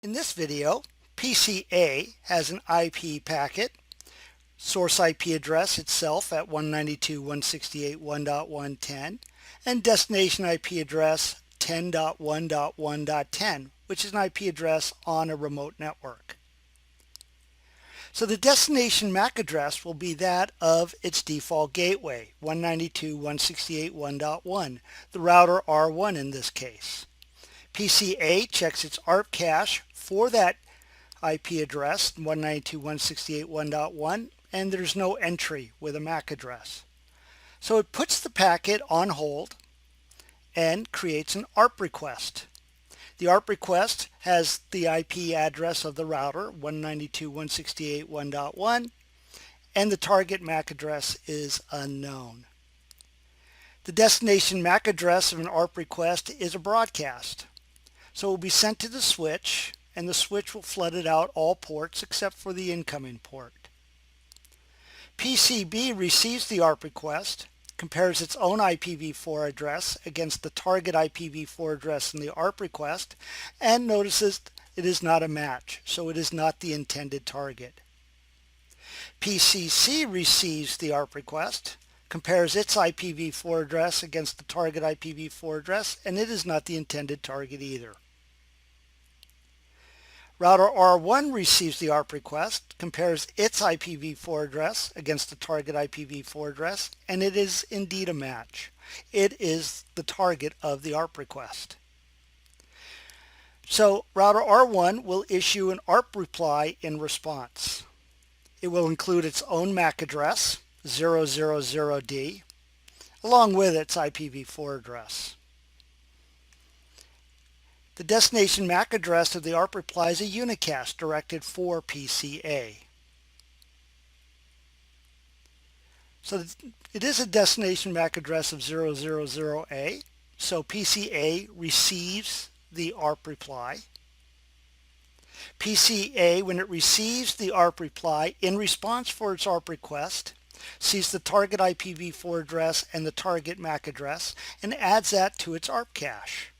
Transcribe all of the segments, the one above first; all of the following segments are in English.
In this video, PCA has an IP packet, source IP address itself at 192.168.1.110, and destination IP address 10.1.1.10, which is an IP address on a remote network. So the destination MAC address will be that of its default gateway, 192.168.1.1, the router R1 in this case. PCA checks its ARP cache for that IP address, 192.168.1.1, and there's no entry with a MAC address. So it puts the packet on hold and creates an ARP request. The ARP request has the IP address of the router, 192.168.1.1, and the target MAC address is unknown. The destination MAC address of an ARP request is a broadcast. So it will be sent to the switch, and the switch will flood it out all ports except for the incoming port. PCB receives the ARP request, compares its own IPv4 address against the target IPv4 address in the ARP request, and notices it is not a match, so it is not the intended target. PCC receives the ARP request, compares its IPv4 address against the target IPv4 address, and it is not the intended target either. Router R1 receives the ARP request, compares its IPv4 address against the target IPv4 address, and it is indeed a match. It is the target of the ARP request. So router R1 will issue an ARP reply in response. It will include its own MAC address, 000D, along with its IPv4 address. The destination MAC address of the ARP reply is a unicast directed for PCA. So it is a destination MAC address of 000A, so PCA receives the ARP reply. PCA, when it receives the ARP reply in response for its ARP request, sees the target IPv4 address and the target MAC address and adds that to its ARP cache.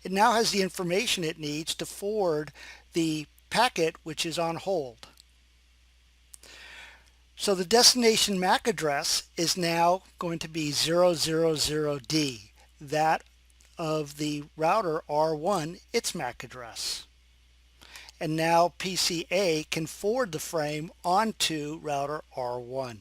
It now has the information it needs to forward the packet which is on hold. So the destination MAC address is now going to be 000D, that of the router R1, its MAC address. And now PCA can forward the frame onto router R1.